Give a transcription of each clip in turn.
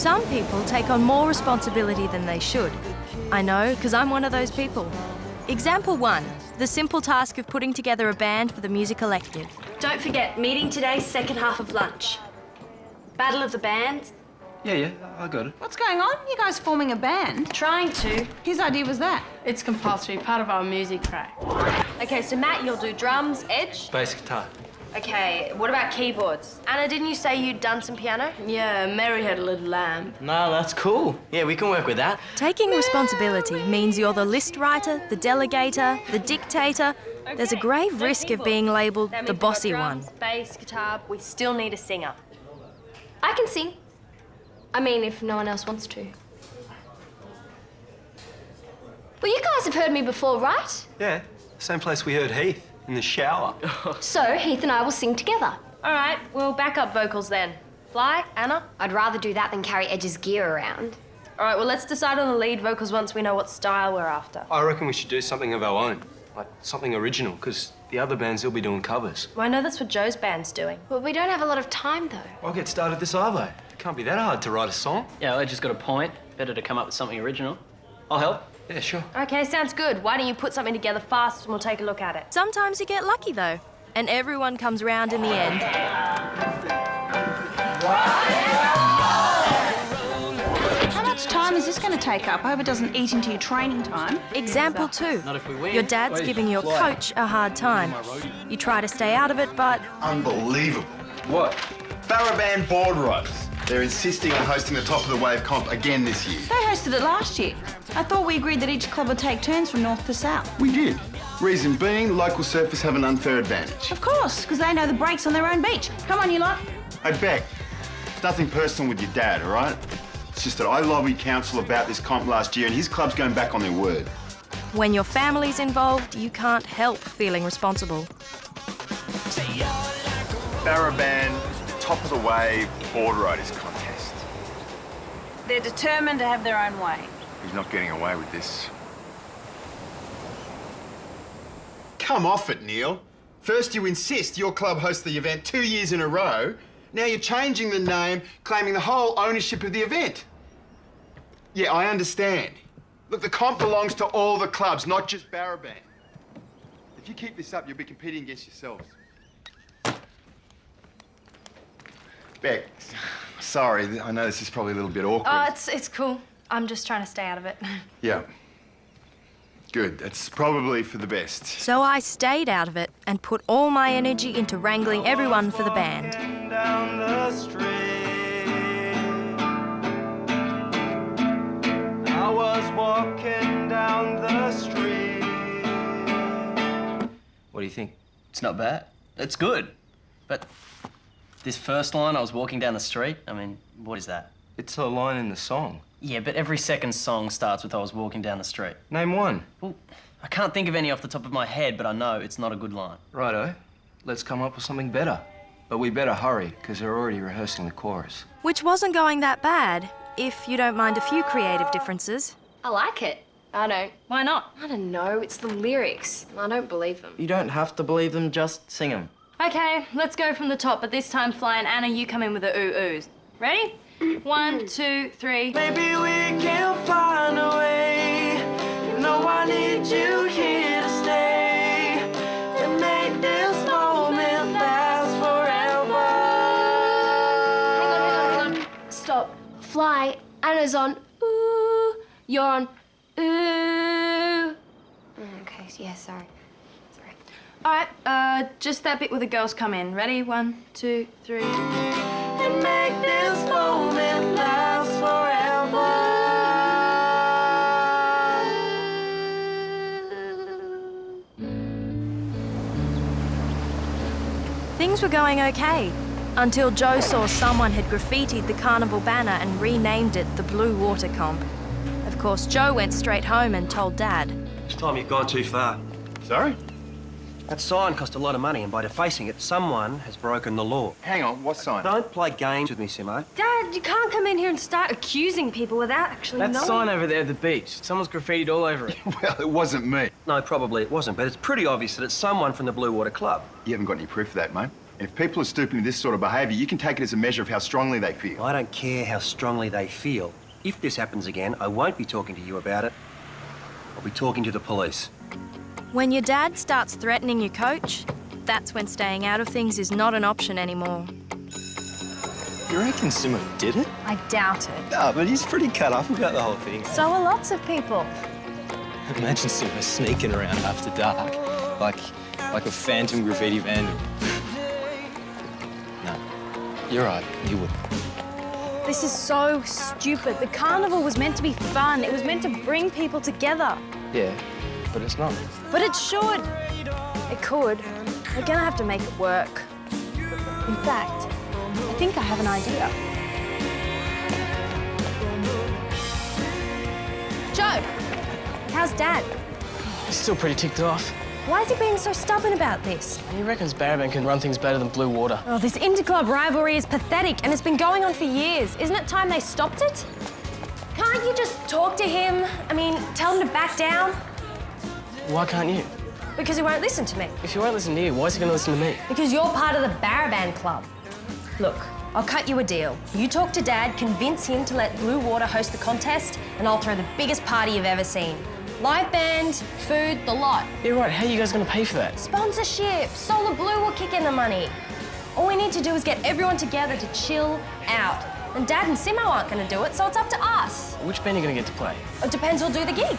Some people take on more responsibility than they should. I know, because I'm one of those people. Example 1, the simple task of putting together a band for the music elective. Don't forget, meeting today, second half of lunch. Battle of the bands. Yeah, I got it. What's going on? You guys forming a band? Trying to. Whose idea was that? It's compulsory, part of our music track. Okay, so Matt, you'll do drums, Edge. Bass guitar. Okay, what about keyboards? Anna, didn't you say you'd done some piano? Yeah, Mary had a little lamb. No, that's cool. Yeah, we can work with that. Taking responsibility means you're the list writer, the delegator, the dictator. There's a grave risk of being labelled the bossy one. Bass, guitar, we still need a singer. I can sing. I mean, if no one else wants to. Well, you guys have heard me before, right? Yeah, same place we heard Heath, in the shower. So, Heath and I will sing together. All right, we'll back up vocals then. Fly, Anna? I'd rather do that than carry Edge's gear around. All right, well, let's decide on the lead vocals once we know what style we're after. I reckon we should do something of our own, like something original, because the other bands will be doing covers. Well, I know that's what Joe's band's doing. But we don't have a lot of time, though. I'll get started this Arvo. It can't be that hard to write a song. Yeah, I just got a point. Better to come up with something original. I'll help. Yeah, sure. Okay, sounds good. Why don't you put something together fast and we'll take a look at it. Sometimes you get lucky, though, and everyone comes round in the end. How much time is this going to take up? I hope it doesn't eat into your training time. Example 2. Not if we win. Your dad's giving your coach a hard time. You try to stay out of it, but... Unbelievable. What? Baraband board ropes. They're insisting on hosting the top of the wave comp again this year. They hosted it last year. I thought we agreed that each club would take turns from north to south. We did. Reason being, local surfers have an unfair advantage. Of course, because they know the breaks on their own beach. Come on, you lot. Hey, Beck, it's nothing personal with your dad, all right? It's just that I lobbied council about this comp last year and his club's going back on their word. When your family's involved, you can't help feeling responsible. Baraband, top of the wave, board riders contest. They're determined to have their own way. He's not getting away with this. Come off it, Neil. First you insist your club hosts the event 2 years in a row. Now you're changing the name, claiming the whole ownership of the event. Yeah, I understand. Look, the comp belongs to all the clubs, not just Baraband. If you keep this up, you'll be competing against yourselves. Beck, sorry, I know this is probably a little bit awkward. Oh, it's cool. I'm just trying to stay out of it. Yeah. Good. That's probably for the best. So I stayed out of it and put all my energy into wrangling everyone for the band. Down the street. I was walking down the street. What do you think? It's not bad. It's good. But this first line, I was walking down the street, I mean, what is that? It's a line in the song. Yeah, but every second song starts with I was walking down the street. Name one. Well, I can't think of any off the top of my head, but I know it's not a good line. Righto. Let's come up with something better. But we better hurry, because they're already rehearsing the chorus. Which wasn't going that bad, if you don't mind a few creative differences. I like it. I don't. Why not? I don't know. It's the lyrics. I don't believe them. You don't have to believe them, just sing them. Okay, let's go from the top, but this time, Fly and Anna, you come in with the ooh-oohs. Ready? 1, 2, 3. Maybe we can find a way. You know I need you here to stay. And make this moment last forever. Hang on. Stop. Fly. Anna's on ooh. You're on ooh. Okay, yeah, sorry. All right, just that bit where the girls come in. Ready? 1, 2, 3. And make this moment last forever. Things were going okay, until Joe saw someone had graffitied the carnival banner and renamed it the Blue Water Comp. Of course, Joe went straight home and told Dad. This time you've gone too far. Sorry? That sign cost a lot of money, and by defacing it, someone has broken the law. Hang on, what sign? Don't play games with me, Simo. Dad, you can't come in here and start accusing people without actually knowing. That sign over there at the beach, someone's graffitied all over it. Well, it wasn't me. No, probably it wasn't, but it's pretty obvious that it's someone from the Blue Water Club. You haven't got any proof of that, mate? And if people are stooping to this sort of behaviour, you can take it as a measure of how strongly they feel. I don't care how strongly they feel. If this happens again, I won't be talking to you about it. I'll be talking to the police. When your dad starts threatening your coach, that's when staying out of things is not an option anymore. You reckon Simo did it? I doubt it. No, but he's pretty cut off about the whole thing. So are lots of people. Imagine Simo sneaking around after dark, like a phantom graffiti vandal. No, you're right, you would. This is so stupid. The carnival was meant to be fun. It was meant to bring people together. Yeah, but it's not. But it should. It could. We're gonna have to make it work. In fact, I think I have an idea. Joe, how's Dad? He's still pretty ticked off. Why is he being so stubborn about this? He reckons Barabang can run things better than Blue Water. Oh, this inter-club rivalry is pathetic and it's been going on for years. Isn't it time they stopped it? Can't you just talk to him? I mean, tell him to back down? Why can't you? Because he won't listen to me. If he won't listen to you, why is he going to listen to me? Because you're part of the Barabang Club. Look, I'll cut you a deal. You talk to Dad, convince him to let Blue Water host the contest, and I'll throw the biggest party you've ever seen. Live band, food, the lot. Yeah, right. How are you guys going to pay for that? Sponsorship. Solar Blue will kick in the money. All we need to do is get everyone together to chill out. And Dad and Simo aren't going to do it, so it's up to us. Which band are you going to get to play? It depends who'll do the gig.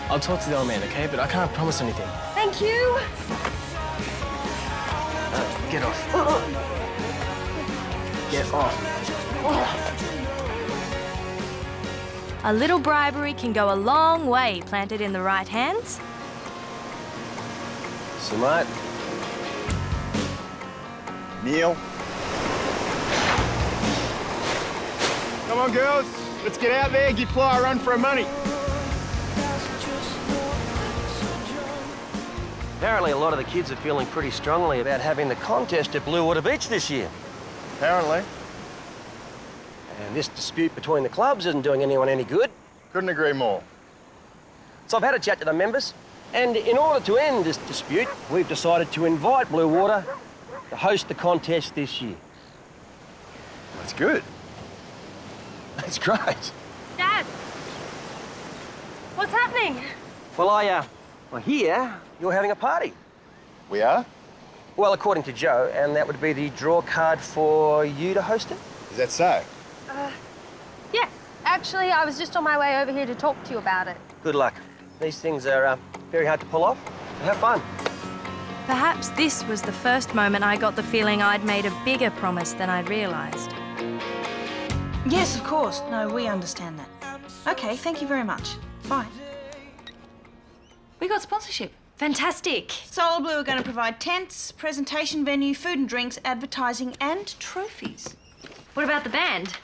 I'll talk to the old man, okay? But I can't promise anything. Thank you. Get off. Get off. A little bribery can go a long way planted in the right hands. Simo. Neil. Come on, girls. Let's get out there, give Fly a run for her money. Apparently, a lot of the kids are feeling pretty strongly about having the contest at Blue Water Beach this year. Apparently. And this dispute between the clubs isn't doing anyone any good. Couldn't agree more. So I've had a chat to the members, and in order to end this dispute, we've decided to invite Blue Water to host the contest this year. That's good. That's great. Dad, what's happening? Well, I hear you're having a party. We are? Well, according to Joe, and that would be the draw card for you to host it? Is that so? Yes. Actually, I was just on my way over here to talk to you about it. Good luck. These things are very hard to pull off, so have fun. Perhaps this was the first moment I got the feeling I'd made a bigger promise than I'd realised. Yes, of course. No, we understand that. Okay, thank you very much. Bye. We got sponsorship. Fantastic. Solar Blue are going to provide tents, presentation venue, food and drinks, advertising and trophies. What about the band?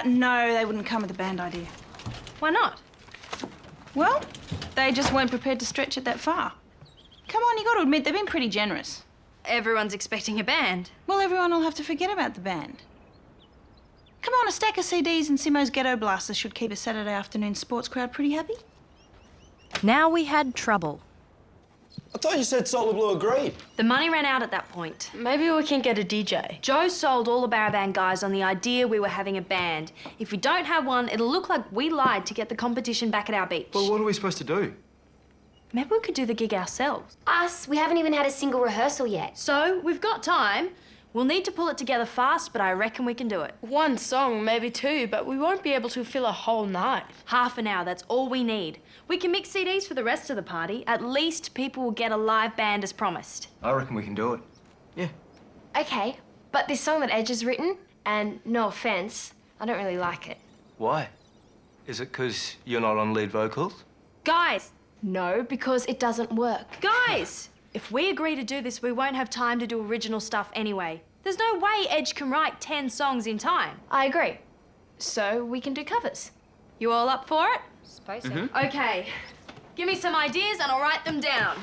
No, they wouldn't come with a band idea. Why not? Well, they just weren't prepared to stretch it that far. Come on, you got to admit, they've been pretty generous. Everyone's expecting a band. Well, everyone will have to forget about the band. Come on, a stack of CDs and Simo's Ghetto Blaster should keep a Saturday afternoon sports crowd pretty happy. Now we had trouble. I thought you said Solar Blue agreed. The money ran out at that point. Maybe we can get a DJ. Joe sold all the Barabang guys on the idea we were having a band. If we don't have one, it'll look like we lied to get the competition back at our beach. Well, what are we supposed to do? Maybe we could do the gig ourselves. Us? We haven't even had a single rehearsal yet. So, we've got time. We'll need to pull it together fast, but I reckon we can do it. One song, maybe two, but we won't be able to fill a whole night. Half an hour, that's all we need. We can mix CDs for the rest of the party. At least people will get a live band as promised. I reckon we can do it. Yeah. Okay, but this song that Edge has written, and no offence, I don't really like it. Why? Is it because you're not on lead vocals? Guys! No, because it doesn't work. Guys! If we agree to do this, we won't have time to do original stuff anyway. There's no way Edge can write 10 songs in time. I agree. So we can do covers. You all up for it? Suppose so. Okay. Give me some ideas and I'll write them down.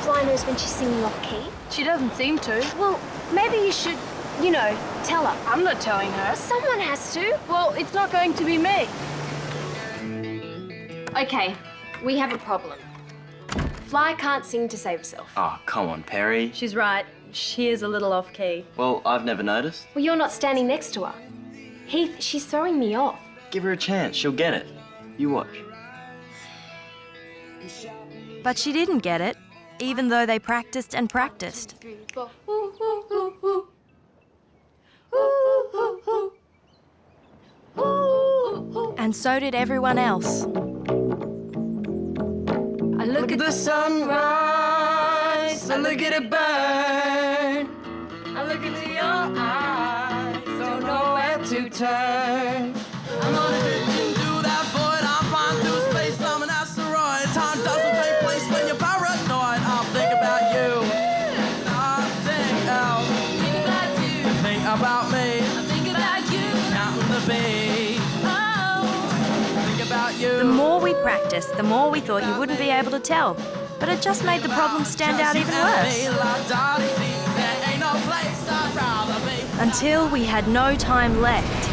Fly knows when she's singing off key? She doesn't seem to. Well, maybe you should, tell her. I'm not telling her. Someone has to. Well, it's not going to be me. Okay, we have a problem. Fly can't sing to save herself. Oh, come on, Perry. She's right. She is a little off key. Well, I've never noticed. Well, you're not standing next to her. Heath, she's throwing me off. Give her a chance. She'll get it. You watch. But she didn't get it, even though they practiced and practiced. 3, 4. Ooh, ooh, ooh, ooh. Ooh, ooh, ooh. And so did everyone else. I look at the sunrise, I look at it burn. I look into your eyes, don't know where to turn. I'm on a vision through that void, I'm flying through space, I'm an asteroid. Time doesn't take place when you're paranoid. I'll think about you, nothing else. Think about you, think about me. I think about you, counting the beat. Oh, think about you. The more we practiced, the more we thought you wouldn't be able to tell. But it just made the problem stand out even worse. Until we had no time left.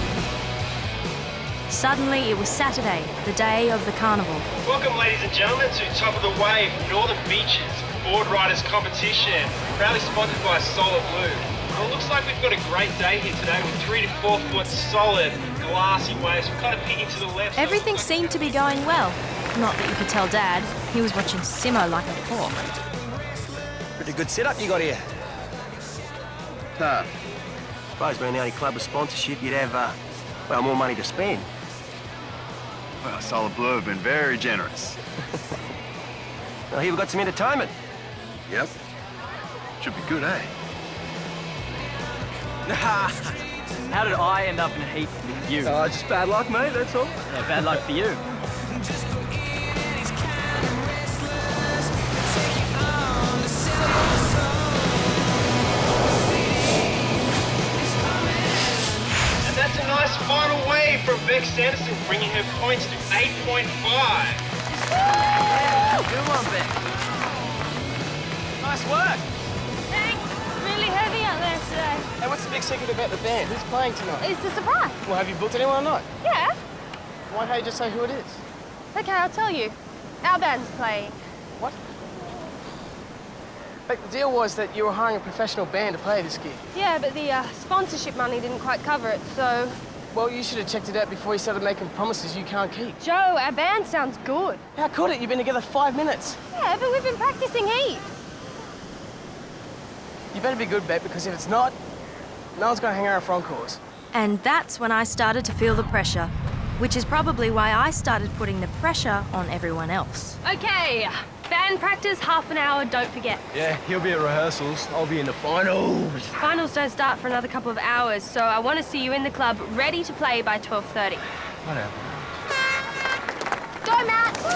Suddenly it was Saturday, the day of the carnival. Welcome, ladies and gentlemen, to Top of the Wave Northern Beaches Board Riders Competition, proudly sponsored by Solar Blue. Well, it looks like we've got a great day here today with 3 to 4 foot solid glassy waves. We're kind of peeking to the left. Everything seemed to be going well. Not that you could tell Dad. He was watching Simo like a hawk. Pretty good setup you got here. Huh. Suppose being the only club with sponsorship, you'd have, more money to spend. Well, Solar Blue have been very generous. Well, here we've got some entertainment. Yep. Should be good, eh? How did I end up in a heat with you? Just bad luck, mate, that's all. Yeah, bad luck for you. That's a nice final wave from Beck Sanderson, bringing her points to 8.5. Good one, Beck. Nice work. Thanks. Really heavy out there today. Hey, what's the big secret about the band? Who's playing tonight? It's a surprise. Well, have you booked anyone or not? Yeah. Why don't you just say who it is? Okay, I'll tell you. Our band's playing. What? Like, the deal was that you were hiring a professional band to play this gig. Yeah, but the sponsorship money didn't quite cover it, so... Well, you should have checked it out before you started making promises you can't keep. Joe, our band sounds good. How could it? You've been together 5 minutes. Yeah, but we've been practicing heaps. You better be good, Beck, because if it's not, no one's going to hang around for encores. And that's when I started to feel the pressure, which is probably why I started putting the pressure on everyone else. Okay, band practice, half an hour, don't forget. Yeah, he'll be at rehearsals. I'll be in the finals. Finals don't start for another couple of hours, so I want to see you in the club, ready to play by 12:30. Whatever. Go, Matt! Woo!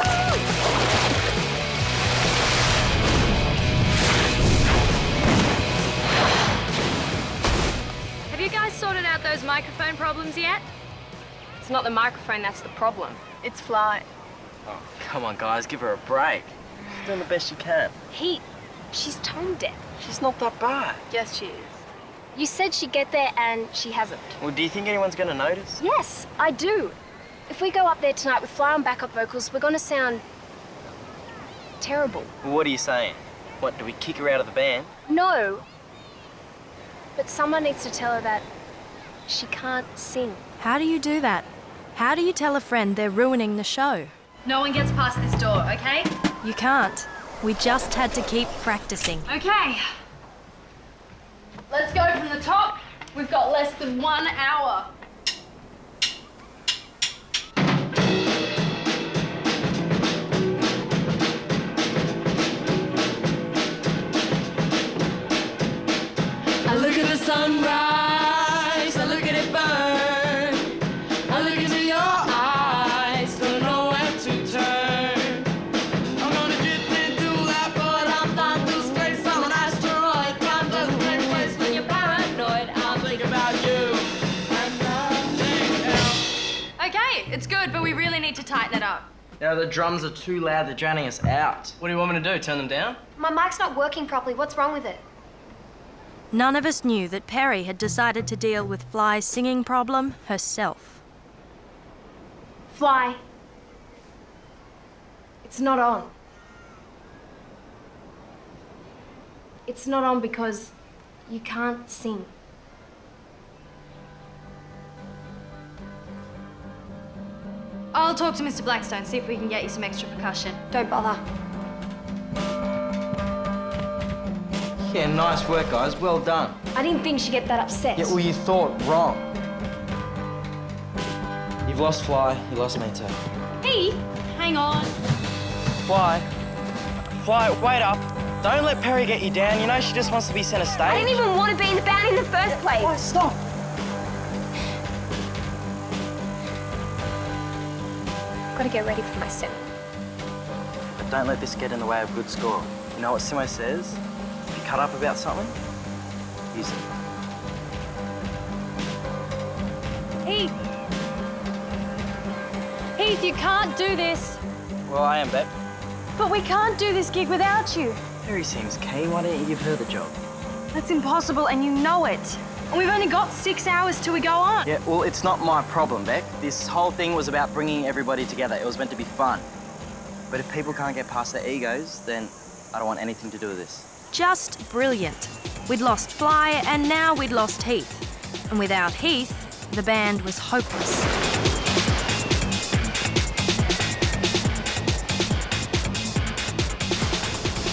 Have you guys sorted out those microphone problems yet? It's not the microphone that's the problem. It's Fly. Oh, come on, guys, give her a break. She's doing the best she can. Heat. She's tone deaf. She's not that bad. Yes, she is. You said she'd get there, and she hasn't. Well, do you think anyone's going to notice? Yes, I do. If we go up there tonight with Fly on backup vocals, we're going to sound terrible. Well, what are you saying? What, do we kick her out of the band? No. But someone needs to tell her that she can't sing. How do you do that? How do you tell a friend they're ruining the show? No one gets past this door, okay? You can't. We just had to keep practicing. Okay. Let's go from the top. We've got less than 1 hour. I look at the sunrise, I look at it burn. I look into your eyes, don't know where to turn. I'm gonna drift into that void, I'm flying through space, I'm an asteroid. Time doesn't take place when you're paranoid. I'll think about you and nothing else. Okay, it's good, but we really need to tighten it up. Yeah, the drums are too loud, they're drowning us out. What do you want me to do, turn them down? My mic's not working properly. What's wrong with it? None of us knew that Perry had decided to deal with Fly's singing problem herself. Fly. It's not on. It's not on because you can't sing. I'll talk to Mr. Blackstone, see if we can get you some extra percussion. Don't bother. Yeah, nice work, guys. Well done. I didn't think she'd get that upset. Yeah, well, you thought wrong. You've lost Fly, you lost me too. Heath, hang on. Fly, wait up. Don't let Perry get you down. You know she just wants to be centre stage. I didn't even want to be in the band in the first place. Oh, stop. Gotta get ready for my sim. But don't let this get in the way of a good score. You know what Simo says? If you cut up about something, use it. Heath! Heath, you can't do this. Well, I am, Beck. But we can't do this gig without you. Perry seems keen. Why don't you give her the job? That's impossible, and you know it. And we've only got 6 hours till we go on. Yeah, well, it's not my problem, Beck. This whole thing was about bringing everybody together. It was meant to be fun. But if people can't get past their egos, then I don't want anything to do with this. Just brilliant. We'd lost Fly, and now we'd lost Heath. And without Heath, the band was hopeless.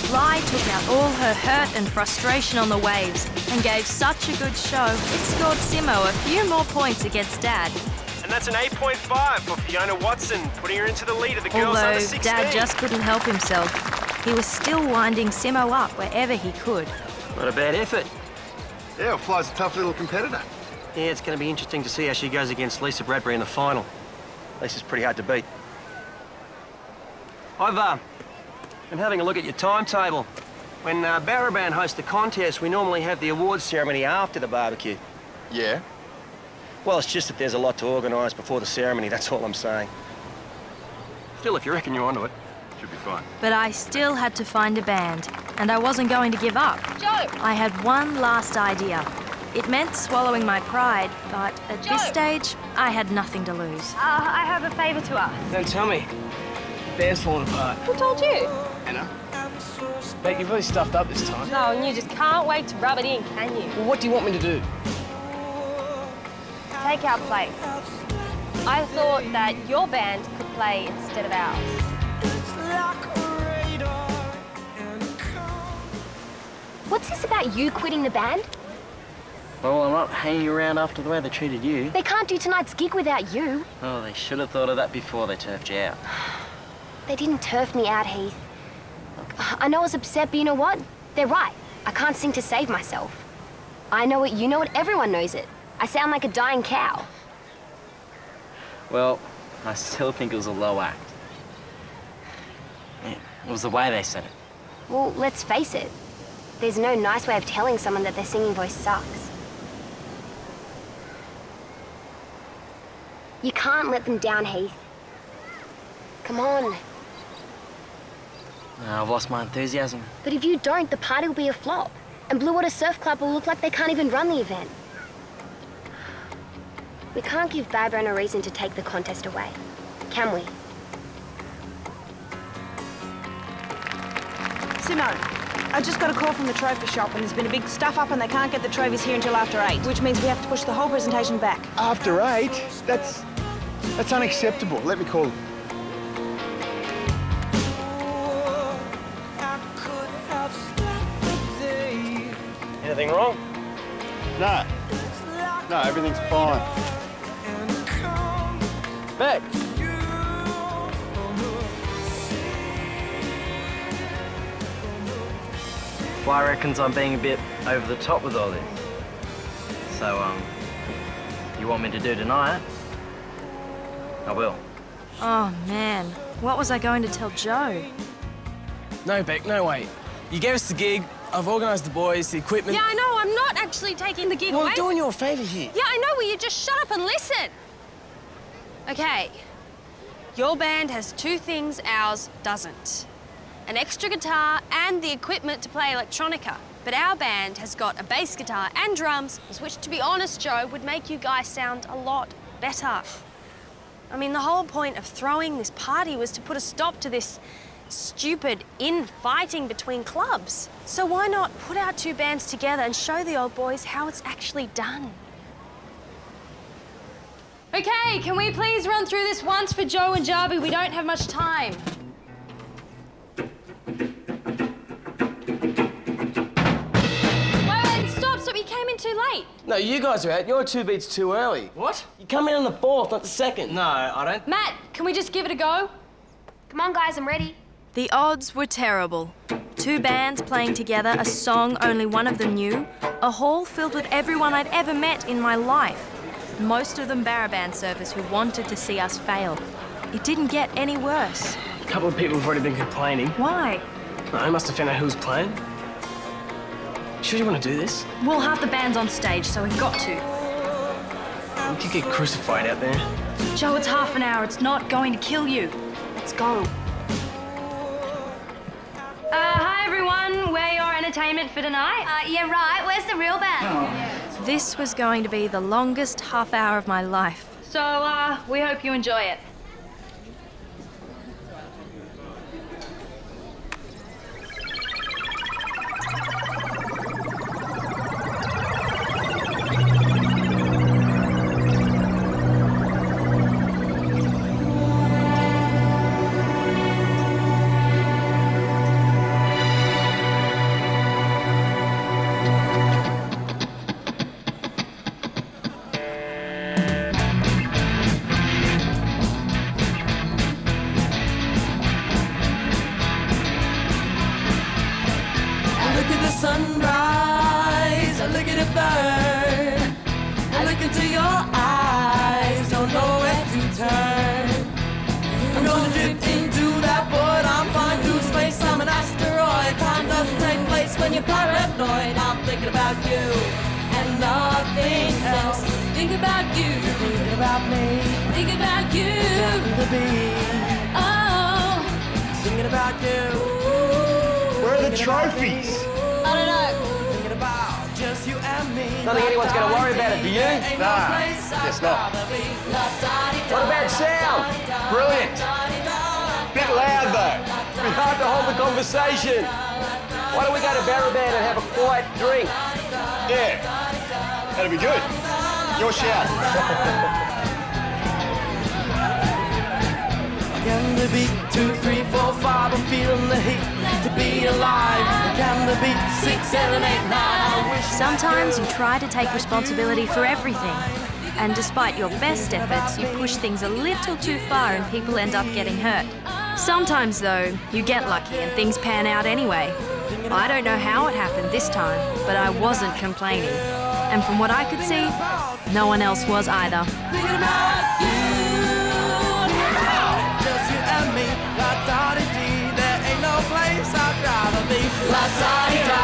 Fly took out all her hurt and frustration on the waves and gave such a good show, it scored Simo a few more points against Dad. And that's an 8.5 for Fiona Watson, putting her into the lead of the girls under Although 16. Dad just couldn't help himself. He was still winding Simo up wherever he could. Not a bad effort. Yeah, well, Fly's a tough little competitor. Yeah, it's going to be interesting to see how she goes against Lisa Bradbury in the final. Lisa's pretty hard to beat. I've been having a look at your timetable. When Baraband hosts the contest, we normally have the awards ceremony after the barbecue. Yeah? Well, it's just that there's a lot to organise before the ceremony, that's all I'm saying. Still, if you reckon you're onto it, Should be fine. But I still had to find a band, and I wasn't going to give up. Joe! I had one last idea. It meant swallowing my pride, but at this stage, I had nothing to lose. I have a favour to ask. Don't tell me. Band's falling apart. Who told you? Anna? Beck, you've really stuffed up this time. No, and you just can't wait to rub it in, can you? Well, what do you want me to do? Take our place. I thought that your band could play instead of ours. What's this about you quitting the band? Well, I'm not hanging around after the way they treated you. They can't do tonight's gig without you. Oh, they should have thought of that before they turfed you out. They didn't turf me out, Heath. Look, I know I was upset, but you know what? They're right. I can't sing to save myself. I know it, you know it, everyone knows it. I sound like a dying cow. Well, I still think it was a low act. Yeah, it was the way they said it. Well, let's face it. There's no nice way of telling someone that their singing voice sucks. You can't let them down, Heath. Come on. I've lost my enthusiasm. But if you don't, the party will be a flop. And Blue Water Surf Club will look like they can't even run the event. We can't give Barbara a reason to take the contest away, can we? Simo, I just got a call from the trophy shop and there's been a big stuff up and they can't get the trophies here until after 8, which means we have to push the whole presentation back. After 8? That's unacceptable. Let me call them. Anything wrong? No. No, everything's fine. Beck! Fly reckons I'm being a bit over the top with all this. So, you want me to do tonight? I will. Oh, man. What was I going to tell Joe? No, Beck, no way. You gave us the gig, I've organised the boys, the equipment. Yeah, I know. I'm not actually taking the gig Well, away. I'm doing you a favour here. Yeah, I know. Will you just shut up and listen? Okay. Your band has two things ours doesn't. An extra guitar and the equipment to play electronica. But our band has got a bass guitar and drums, which, to be honest, Joe, would make you guys sound a lot better. I mean, the whole point of throwing this party was to put a stop to this stupid infighting between clubs. So why not put our two bands together and show the old boys how it's actually done? Okay, can we please run through this once for Joe and Jarby? We don't have much time. Wait, stop, you came in too late. No, you guys are out. You're 2 beats too early. What? You come in on the 4th, not the 2nd. No, I don't. Matt, can we just give it a go? Come on, guys, I'm ready. The odds were terrible. Two bands playing together, a song only one of them knew, a hall filled with everyone I'd ever met in my life. Most of them Baraband surfers who wanted to see us fail. It didn't get any worse. A couple of people have already been complaining. Why? I must have found out who was playing. Sure you want to do this? Well, half the band's on stage, so we've got to. We could get crucified out there. Joe, it's half an hour. It's not going to kill you. Let's go. Hi, everyone. We're your entertainment for tonight. Yeah, right. Where's the real band? This was going to be the longest half hour of my life. So, we hope you enjoy it. Sunrise, I look at it burn. I look into your eyes, don't know where to turn. I'm gonna drift into that void. I'm flying through space, I'm an asteroid. Time doesn't take place when you're paranoid. I'm thinking about you and nothing else. Think about you, thinking about me, thinking about you. Oh, thinking about you. Where are the trophies? I don't know. Thinking about just you and me. Don't think anyone's going to worry about it, do you? Nah, guess not. What about sound? Brilliant. Bit loud though. It's hard to hold the conversation. Why don't we go to Baraband and have a quiet drink? Yeah, that'll be good. Your shout. Can there be 2, 3, 4, 5? I'm feeling the heat to be alive. Can there be 6, 7, 8, 9? I wish Sometimes you try to take responsibility for everything. And despite your best efforts, you push things a little too far and people end up getting hurt. Sometimes, though, you get lucky and things pan out anyway. I don't know how it happened this time, but I wasn't complaining. And from what I could see, no one else was either. thinking about you. Just you and me. La-da-dee-dee. There ain't no place I'd rather be. La-da-dee-da.